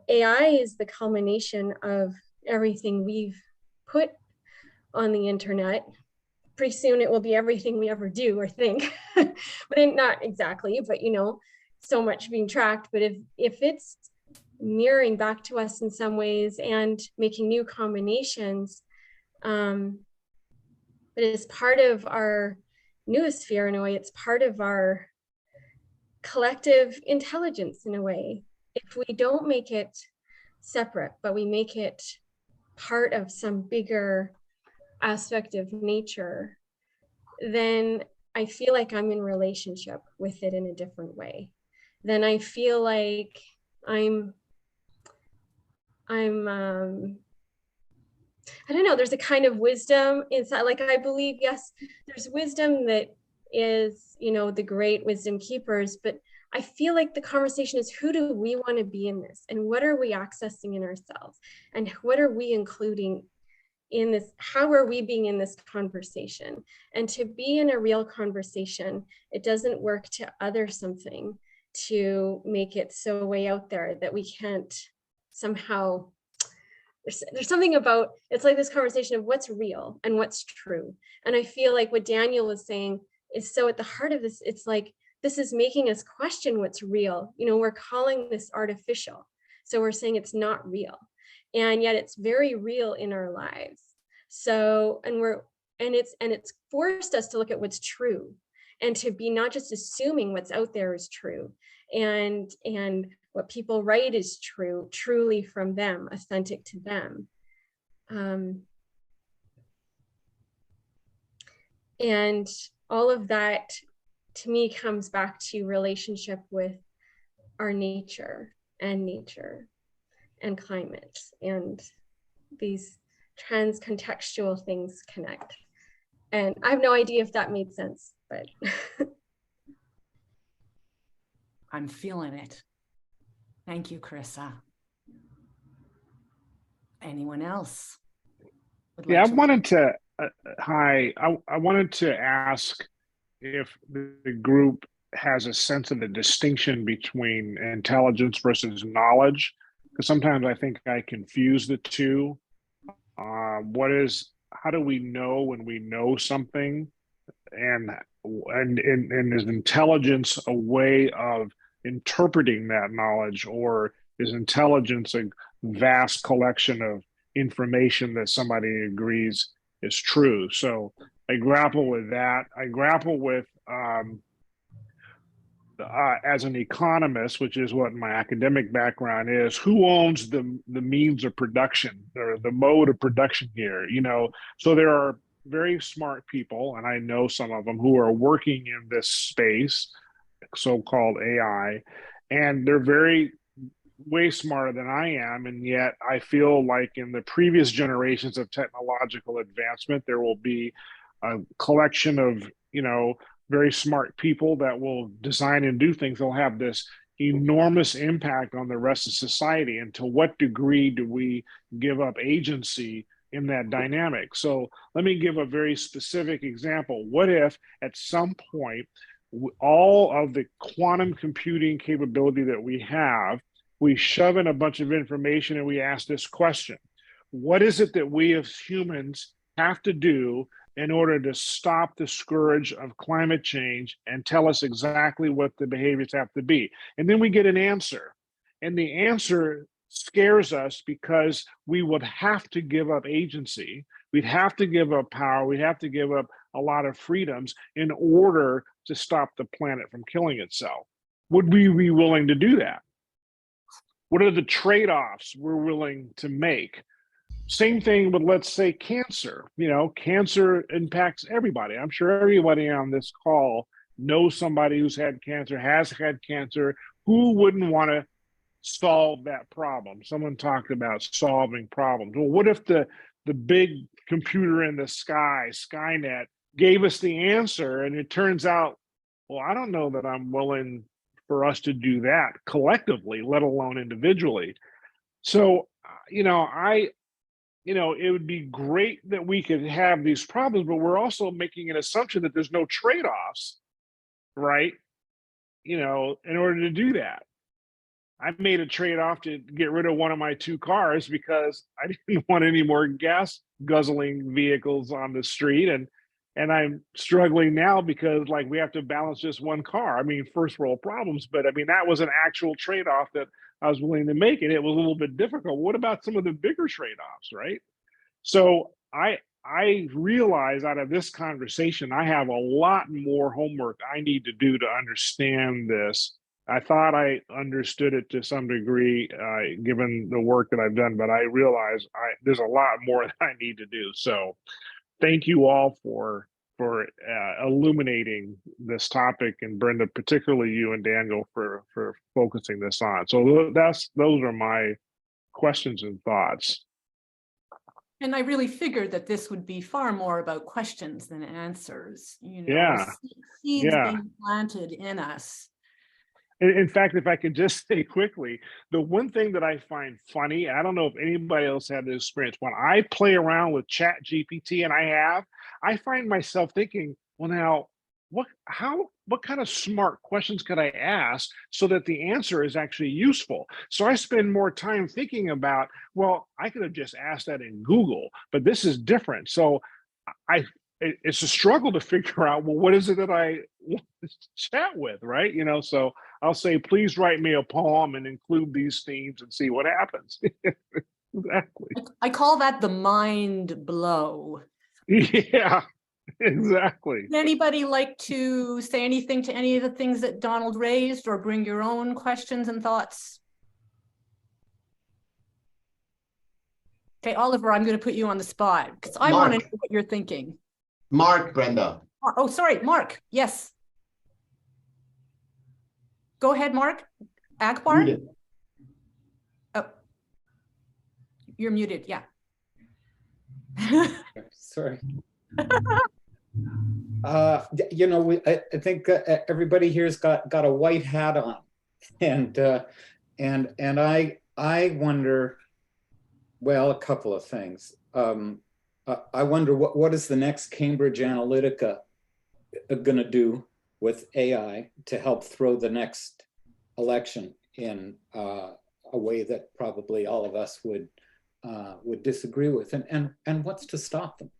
AI is the culmination of everything we've put on the internet. Pretty soon it will be everything we ever do or think, but not exactly, but you know, so much being tracked. But if it's mirroring back to us in some ways and making new combinations, but it's part of our noosphere in a way, it's part of our collective intelligence in a way. If we don't make it separate, but we make it part of some bigger aspect of nature, then I feel like I'm in relationship with it in a different way. Then I feel like I'm I don't know, there's a kind of wisdom inside. Like I believe, yes, there's wisdom that is, you know, the great wisdom keepers, but I feel like the conversation is, who do we want to be in this? And what are we accessing in ourselves? And what are we including in this? How are we being in this conversation? And to be in a real conversation, it doesn't work to other something to make it so way out there that we can't somehow, there's something about, it's like this conversation of what's real and what's true. And I feel like what Daniel was saying is so at the heart of this, it's like, this is making us question what's real. You know, we're calling this artificial. So we're saying it's not real. And yet it's very real in our lives. So, and it's forced us to look at what's true and to be not just assuming what's out there is true and what people write is true, truly from them, authentic to them. And all of that to me comes back to relationship with our nature and climate, and these trans-contextual things connect. And I have no idea if that made sense, but. I'm feeling it. Thank you, Carissa. Anyone else? Yeah, I wanted to, hi, I wanted to ask if the group has a sense of the distinction between intelligence versus knowledge, because sometimes I think I confuse the two. How do we know when we know something? And is intelligence a way of interpreting that knowledge, or is intelligence a vast collection of information that somebody agrees is true? So I grapple with that. I grapple with, as an economist, which is what my academic background is, who owns the means of production or the mode of production here? You know, so there are very smart people, and I know some of them, who are working in this space, so-called AI, and they're very way smarter than I am, and yet I feel like in the previous generations of technological advancement, there will be a collection of, very smart people that will design and do things. They'll have this enormous impact on the rest of society. And to what degree do we give up agency in that dynamic? So let me give a very specific example. What if at some point, all of the quantum computing capability that we shove in a bunch of information and we ask this question: what is it that we as humans have to do in order to stop the scourge of climate change, and tell us exactly what the behaviors have to be? And then we get an answer. And the answer scares us because we would have to give up agency. We'd have to give up power. We'd have to give up a lot of freedoms in order to stop the planet from killing itself. Would we be willing to do that? What are the trade-offs we're willing to make? Same thing with, let's say, cancer. Cancer impacts everybody. I'm sure everybody on this call knows somebody who's had cancer, has had cancer. Who wouldn't want to solve that problem? Someone talked about solving problems. Well, what if the big computer in the sky, Skynet, gave us the answer, and it turns out, well, I don't know that I'm willing for us to do that collectively, let alone individually. So, it would be great that we could have these problems, but we're also making an assumption that there's no trade-offs, right? In order to do that. I made a trade-off to get rid of one of my 2 cars because I didn't want any more gas guzzling vehicles on the street. And I'm struggling now because we have to balance just one car. I mean, first world problems, but I mean, that was an actual trade-off that I was willing to make, and it was a little bit difficult. What about some of the bigger trade-offs, right? So I realize out of this conversation, I have a lot more homework I need to do to understand this. I thought I understood it to some degree, given the work that I've done, but I realize there's a lot more that I need to do. So thank you all for illuminating this topic, and Brenda, particularly you and Daniel for focusing this on. So those are my questions and thoughts. And I really figured that this would be far more about questions than answers. Yeah. Seeds being planted in us. In fact, if I could just say quickly, the one thing that I find funny, I don't know if anybody else had this experience, when I play around with Chat GPT, and I find myself thinking, well, now, what kind of smart questions could I ask so that the answer is actually useful? So I spend more time thinking about, well, I could have just asked that in Google, but this is different. So it's a struggle to figure out, well, what is it that I want to chat with, right? So I'll say, please write me a poem and include these themes and see what happens. Exactly. I call that the mind blow. Yeah, exactly. Would anybody like to say anything to any of the things that Donald raised, or bring your own questions and thoughts? Okay, Oliver, I'm going to put you on the spot because I want to know what you're thinking. Mark, Brenda. Oh, sorry, Mark. Yes. Go ahead, Mark. Akbar? Muted. Oh, you're muted. Yeah. Sorry. I think everybody here's got a white hat on, and I wonder, well, a couple of things. I wonder what is the next Cambridge Analytica going to do with AI to help throw the next election in a way that probably all of us would disagree with, and what's to stop them?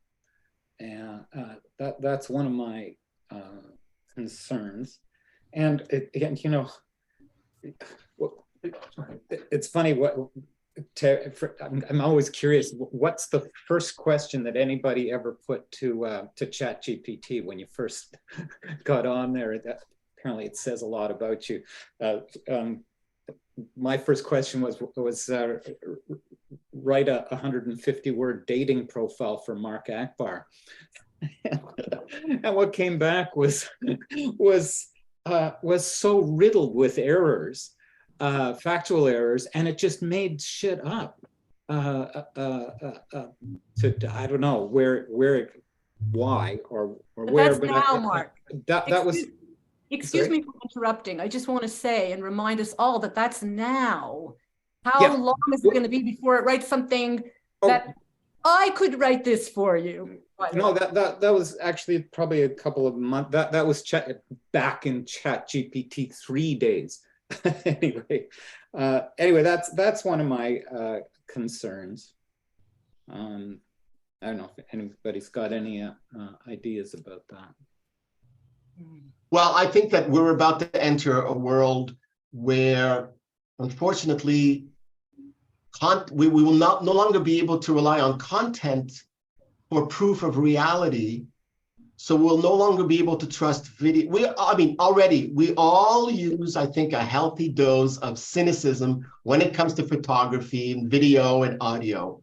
And that's one of my concerns. And it's funny I'm always curious, what's the first question that anybody ever put to ChatGPT when you first got on there? Apparently it says a lot about you. My first question was write a 150-word dating profile for Mark Akbar. And what came back was so riddled with errors factual errors, and it just made shit up. I don't know why or But where. that's now, Mark. That was. Excuse sorry? me for interrupting. I just want to say and remind us all that that's now. How Yeah. long is it going to be before it writes something that I could write this for you? No, that was actually probably a couple of months. That was back in ChatGPT 3 days. Anyway, that's one of my concerns. I don't know if anybody's got any ideas about that. Well, I think that we're about to enter a world where, unfortunately, we will no longer be able to rely on content for proof of reality. So we'll no longer be able to trust video. Already we all use, I think, a healthy dose of cynicism when it comes to photography and video and audio.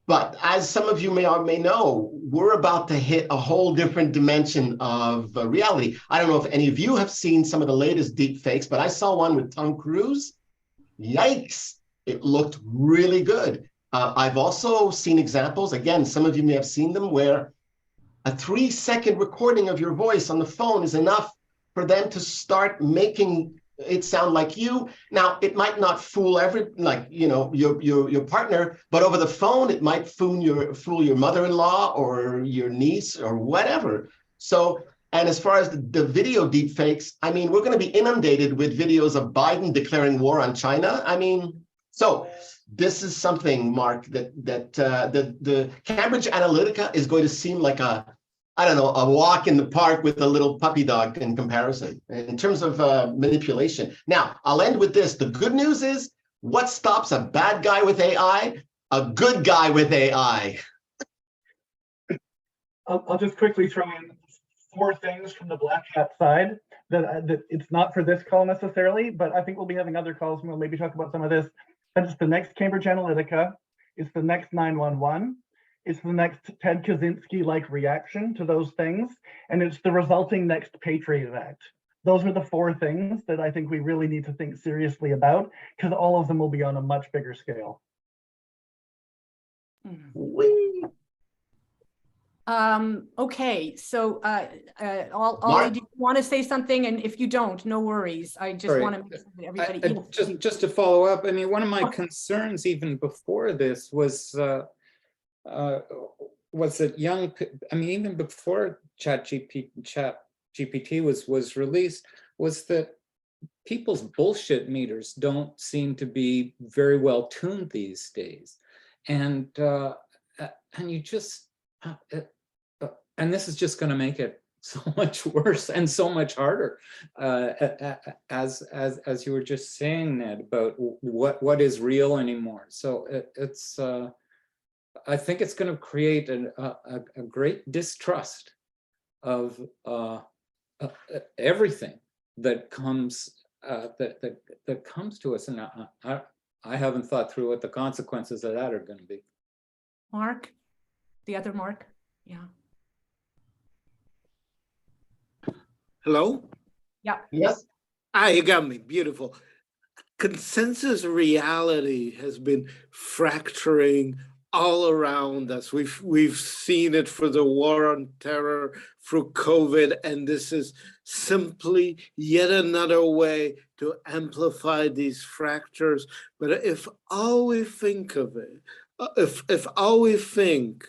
But as some of you may or may know, we're about to hit a whole different dimension of reality. I don't know if any of you have seen some of the latest deep fakes, but I saw one with Tom Cruise. Yikes, it looked really good. I've also seen examples, again, some of you may have seen them, where a 3-second recording of your voice on the phone is enough for them to start making it sound like you. Now, it might not fool your partner, but over the phone, it might fool your mother-in-law or your niece or whatever. So, and as far as the video deepfakes, I mean, we're going to be inundated with videos of Biden declaring war on China. I mean, so this is something, Mark, that the Cambridge Analytica is going to seem like a walk in the park with a little puppy dog in comparison, in terms of manipulation. Now, I'll end with this. The good news is, what stops a bad guy with AI? A good guy with AI. I'll just quickly throw in 4 things from the Black Hat side that it's not for this call necessarily, but I think we'll be having other calls and we'll maybe talk about some of this. And it's the next Cambridge Analytica. It's the next 911. It's the next Ted Kaczynski-like reaction to those things. And it's the resulting next Patriot Act. Those are the 4 things that I think we really need to think seriously about, because all of them will be on a much bigger scale. Okay, so Ollie, do you want to say something? And if you don't, no worries. I just want to make sure that everybody just to follow up. I mean, one of my concerns even before this was that even before ChatGPT was released, was that people's bullshit meters don't seem to be very well tuned these days, and you just and this is just going to make it so much worse and so much harder, as you were just saying, Ned, about what is real anymore. So it's I think it's going to create a great distrust of everything that comes that comes to us, and I haven't thought through what the consequences of that are going to be. Mark, the other Mark, yeah. Hello? Yeah. Yes. You got me. Beautiful. Consensus reality has been fracturing all around us. We've seen it for the war on terror, through COVID, and this is simply yet another way to amplify these fractures. But if all we think of it, if all we think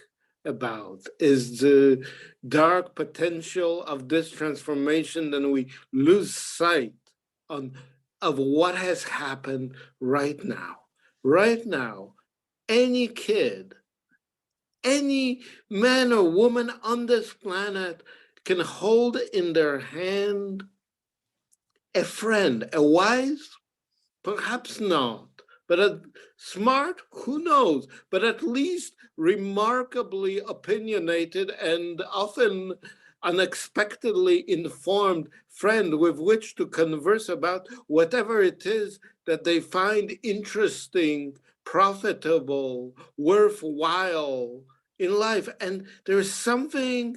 about is the dark potential of this transformation, then we lose sight of what has happened right now. Right now, any kid, any man or woman on this planet can hold in their hand a friend, a wise, perhaps not, but a smart, who knows, but at least remarkably opinionated and often unexpectedly informed friend with which to converse about whatever it is that they find interesting, profitable, worthwhile in life. And there's something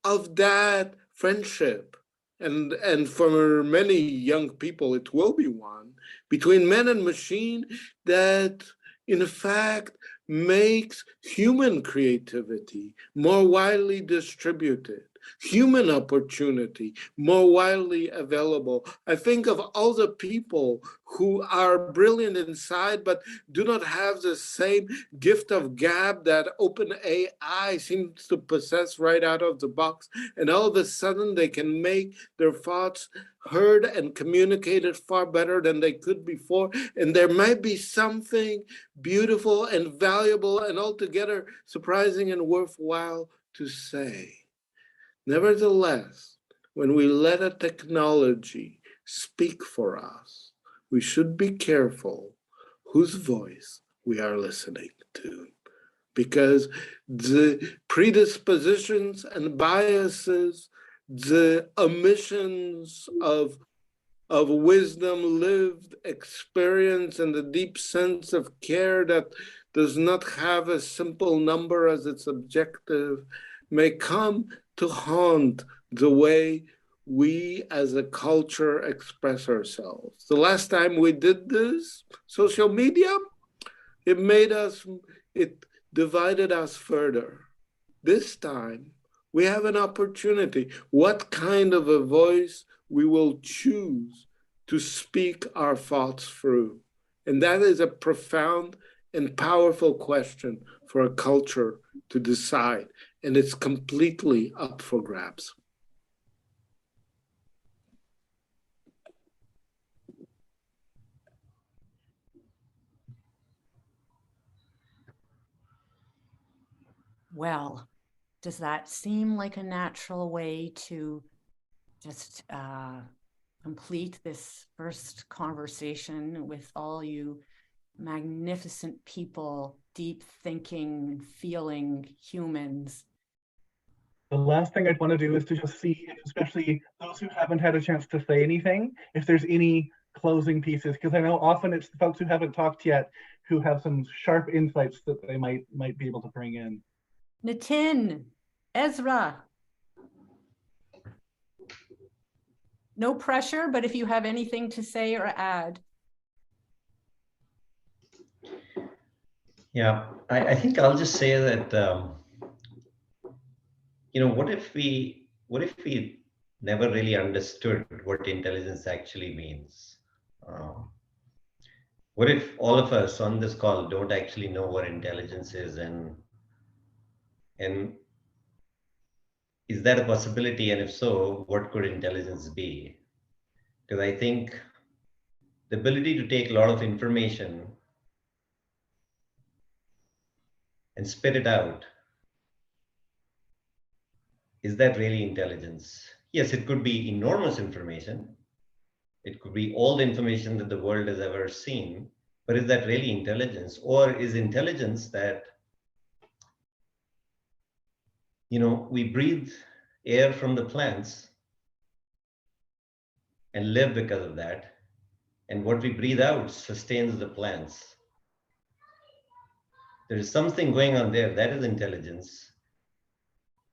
of that friendship and for many young people, it will be one, between man and machine that, in fact, makes human creativity more widely distributed, human opportunity more widely available. I think of all the people who are brilliant inside, but do not have the same gift of gab that OpenAI seems to possess right out of the box. And all of a sudden they can make their thoughts heard and communicated far better than they could before. And there might be something beautiful and valuable and altogether surprising and worthwhile to say. Nevertheless, when we let a technology speak for us, we should be careful whose voice we are listening to, because the predispositions and biases, the omissions of wisdom, lived experience, and the deep sense of care that does not have a simple number as its objective may come to haunt the way we as a culture express ourselves. The last time we did this, social media, it divided us further. This time, we have an opportunity. What kind of a voice we will choose to speak our thoughts through? And that is a profound and powerful question for a culture to decide. And it's completely up for grabs. Well, does that seem like a natural way to just complete this first conversation with all you magnificent people, deep thinking, feeling humans? The last thing I'd want to do is to just see, especially those who haven't had a chance to say anything, if there's any closing pieces, because I know often it's the folks who haven't talked yet who have some sharp insights that they might be able to bring in. Nitin, Ezra. No pressure, but if you have anything to say or add. Yeah, I think I'll just say that, what if we never really understood what intelligence actually means? What if all of us on this call don't actually know what intelligence is, and is that a possibility? And if so, what could intelligence be? Because I think the ability to take a lot of information and spit it out, is that really intelligence? Yes, it could be enormous information. It could be all the information that the world has ever seen, but is that really intelligence? Or is intelligence that, we breathe air from the plants and live because of that, and what we breathe out sustains the plants? There is something going on there. That is intelligence.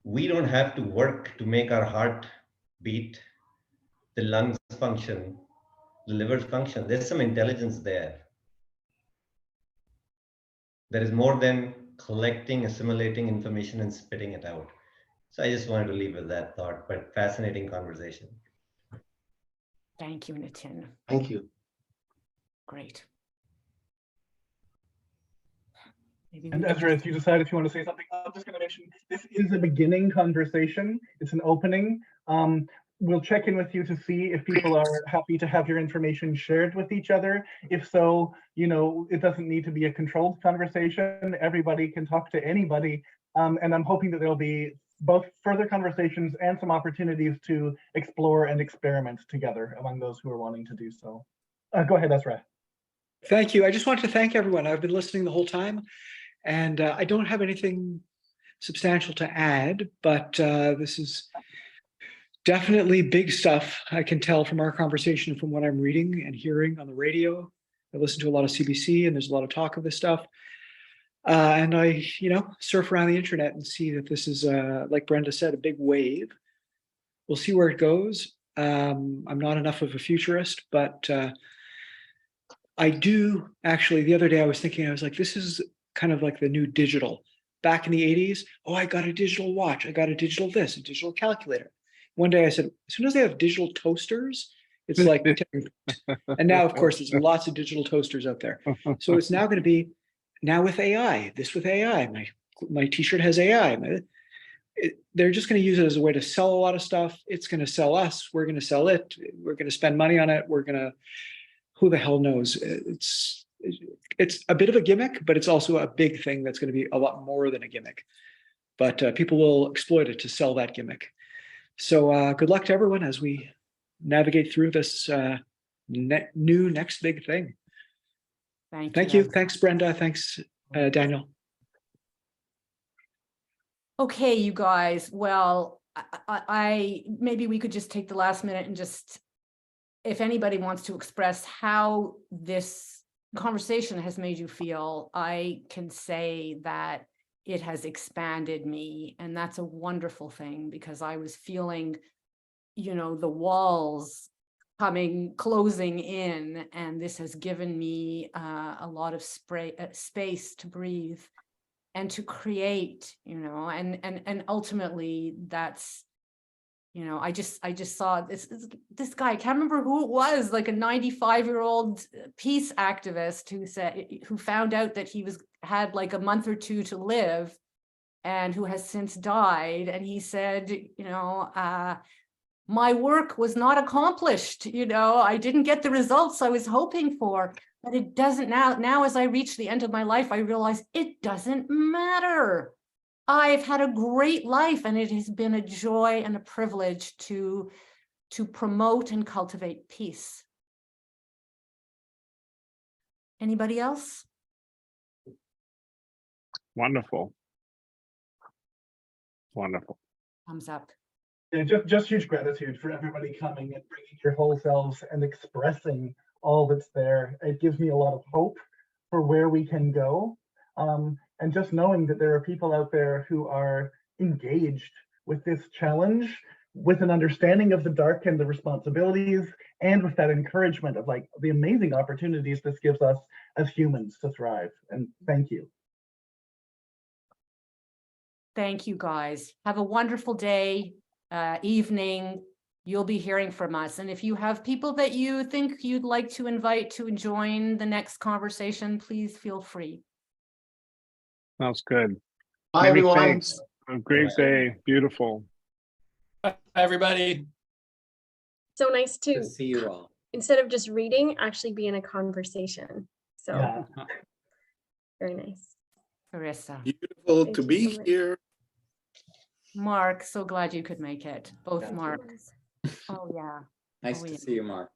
We don't have to work to make our heart beat, the lungs function, the liver function. There's some intelligence there. There is more than collecting, assimilating information and spitting it out. So I just wanted to leave with that thought, but fascinating conversation. Thank you, Nitin. Thank you. Great. And Ezra, if you decide if you want to say something, I'm just going to mention this is a beginning conversation. It's an opening. We'll check in with you to see if people are happy to have your information shared with each other. If so, it doesn't need to be a controlled conversation. Everybody can talk to anybody. And I'm hoping that there'll be both further conversations and some opportunities to explore and experiment together among those who are wanting to do so. Go ahead, Ezra. Thank you. I just want to thank everyone. I've been listening the whole time, and I don't have anything substantial to add, but this is definitely big stuff. I can tell from our conversation, from what I'm reading and hearing on the radio. I listen to a lot of CBC, and there's a lot of talk of this stuff. And I, surf around the internet and see that this is, like Brenda said, a big wave. We'll see where it goes. I'm not enough of a futurist, but I do actually, the other day I was thinking, I was like, this is kind of like the new digital. Back in the 80s, oh, I got a digital watch, I got a digital this, a digital calculator. One day I said, as soon as they have digital toasters, it's like, and now of course there's lots of digital toasters out there. So it's now going to be, now with AI, this with AI, my t-shirt has AI. They're just going to use it as a way to sell a lot of stuff. It's going to sell us. We're going to sell it. We're going to spend money on it. We're going to, who the hell knows? It's a bit of a gimmick, but it's also a big thing that's going to be a lot more than a gimmick. But people will exploit it to sell that gimmick. So good luck to everyone as we navigate through this new next big thing. Thank you. Thanks, Brenda. Thanks, Daniel. Okay, you guys. Well, I maybe we could just take the last minute and just, if anybody wants to express how this conversation has made you feel, I can say that it has expanded me, and that's a wonderful thing, because I was feeling, you know, the walls closing in, and this has given me a lot of space to breathe and to create, you know, and ultimately that's, you know, I just saw this guy, I can't remember who it was, like a 95-year-old peace activist who found out that he had like a month or two to live, and who has since died. And he said, you know, my work was not accomplished, you know, I didn't get the results I was hoping for, but it doesn't now as I reach the end of my life, I realize it doesn't matter. I've had a great life, and it has been a joy and a privilege to promote and cultivate peace. Anybody else? Wonderful. Wonderful. Thumbs up. Yeah, just huge gratitude for everybody coming and bringing your whole selves and expressing all that's there. It gives me a lot of hope for where we can go. And just knowing that there are people out there who are engaged with this challenge, with an understanding of the dark and the responsibilities, and with that encouragement of like the amazing opportunities this gives us as humans to thrive. And thank you. Thank you, guys. Have a wonderful day, evening. You'll be hearing from us. And if you have people that you think you'd like to invite to join the next conversation, please feel free. Sounds good. Bye, Many everyone. thanks. A great day. Beautiful. Bye, everybody. So nice Good to, to see you all. instead of just reading, actually be in a conversation. So Yeah. very nice. Carissa. Beautiful Thank to you be so much. here. Mark, so glad you could make it. Both Thank you. Marks. Oh, yeah. Nice Oh, to yeah. see you, Mark.